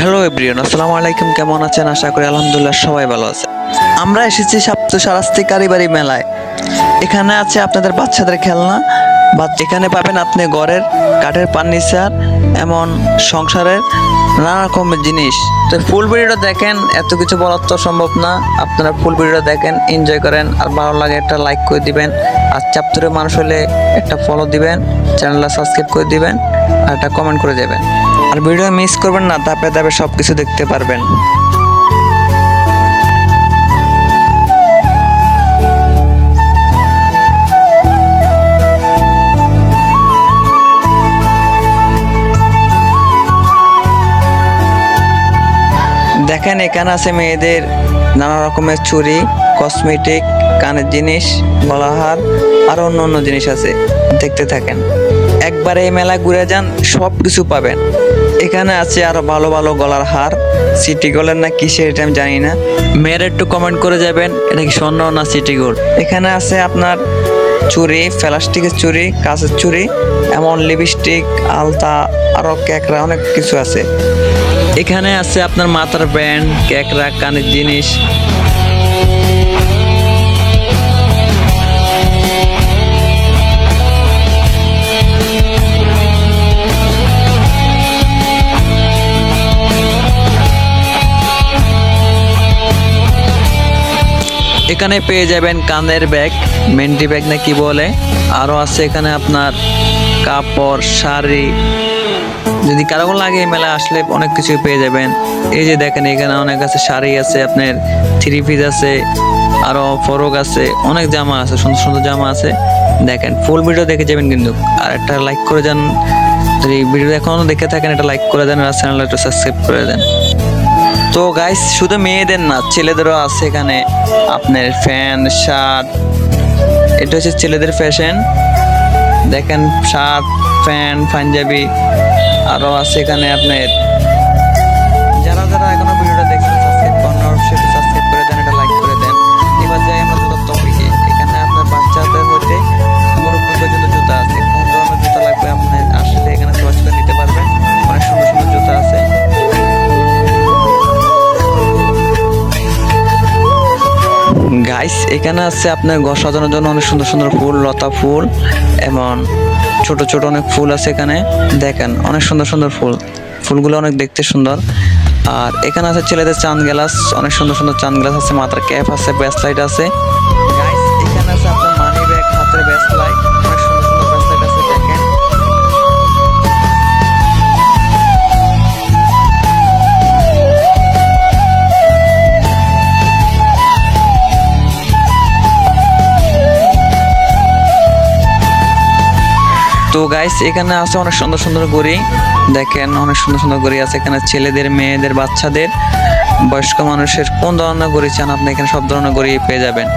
Hello everyone, আসসালামু আলাইকুম। কেমন আছেন? আশা করি আলহামদুলিল্লাহ সবাই ভালো আছে। আমরা এসেছি সাপ্তসারাস্তি কারিবাড়ি মেলায়। এখানে আছে আপনাদের বাচ্চাদের খেলনা, বা এখানে পাবেন আপনি ঘরের কাঠের ফার্নিচার, এমন সংসারের নানা রকমের জিনিস। তো ফুল ভিডিওটা দেখেন, এত কিছু বলার তো সম্ভব না। আপনারা ফুল ভিডিওটা দেখেন, এনজয় করেন, আর ভালো লাগে একটা লাইক করে দিবেন, আর চাপ্তরে মানুষ হলে একটা ফলো দিবেন, চ্যানেলটা সাবস্ক্রাইব করে দিবেন, আর একটা কমেন্ট করে দেবেন। আর ভিডিও মিস করবেন না, ধাপে ধাপে সব কিছু দেখতে পারবেন। দেখেন, এখানে আছে মেয়েদের নানা রকমের চুড়ি, কসমেটিক, কানের জিনিস, গলাহার, আর অন্য অন্য জিনিস আছে। দেখতে থাকেন, একবার এই মেলা ঘুরে যান, সব কিছু পাবেন। এখানে আছে আরো ভালো ভালো গলার হার, সিটি গোল্ডের না কিসের এটা আমি জানি না। মেয়েরা একটু কমেন্ট করে যাবেন, এটা কি স্বর্ণ না সিটি গোল্ড। এখানে আছে আপনার চুড়ি, প্লাস্টিকের চুড়ি, কাঁচের চুড়ি, এমন লিপস্টিক, আলতা, আরো ক্যাকড়া, অনেক কিছু আছে। এখানে আছে আপনার মাথার ব্যান্ড, ক্যাকড়া, কানের জিনিস। এখানে পেয়ে যাবেন কানের ব্যাগ, মেন্টি ব্যাগ না কি বলে। আরো আছে এখানে আপনার কাপড়, শাড়ি, যদি কারো লাগে এই মেলা আসলে অনেক কিছু পেয়ে যাবেন। এই যে দেখেন, এখানে অনেক আছে, শাড়ি আছে, আপনার থ্রি পিস আছে, আরো ফরক আছে, অনেক জামা আছে, সুন্দর সুন্দর জামা আছে। দেখেন, ফুল ভিডিও দেখে যাবেন কিন্তু। আর একটা লাইক করে যান, যদি ভিডিও এখনো দেখে থাকেন, এটা লাইক করে দেন, আর চ্যানেলটা একটু সাবস্ক্রাইব করে দেন। তো গাইস, শুধু মেয়েদের না, ছেলেদেরও আছে এখানে আপনার প্যান্ট, শার্ট। এটা হচ্ছে ছেলেদের ফ্যাশন। দেখেন, শার্ট, প্যান্ট, পাঞ্জাবি, আরো আছে এখানে আপনার। যারা যারা এখনো ভিডিওটা দেখছেন, সাবস্ক্রাইব করেন, অবশ্যই সাবস্ক্রাইব করে দেন, এটা লাইক করে দেন। এবার যাই আমরা জুতার টপিকে। এখানে আপনার বাচ্চাদের হতে মুরব্বী পর্যন্ত জুতা আছে। কোন ধরনের জুতা লাগবে আপনি আসলে এখানে চয়েস করে নিতে পারবেন। অনেক সুন্দর সুন্দর জুতা আছে। গাইস, এখানে আছে আপনার ঘর সাজানোর জন্য অনেক সুন্দর সুন্দর ফুল, লতা ফুল, এমন ছোট ছোট অনেক ফুল আছে এখানে। দেখেন, অনেক সুন্দর সুন্দর ফুল, ফুলগুলো অনেক দেখতে সুন্দর। আর এখানে আছে ছেলেদের চাঁদ গ্লাস, অনেক সুন্দর সুন্দর চাঁদ গ্লাস আছে, মাথার ক্যাপ আছে, ব্যাসলাইট আছে। গাইস, এখানে আছে আপনার মানি ব্যাগ, হাতের ব্যাসলাইট, অনেক সুন্দর সুন্দর ব্যাসলাইট আছে। দেখেন, তো গাইস, এখানে আছে অনেক সুন্দর সুন্দর ঘড়ি। দেখেন, অনেক সুন্দর সুন্দর ঘড়ি আছে এখানে, ছেলেদের, মেয়েদের, বাচ্চাদের, বয়স্ক মানুষের। কোন ধরনের ঘড়ি চান আপনি, এখানে সব ধরনের ঘড়ি পেয়ে যাবেন।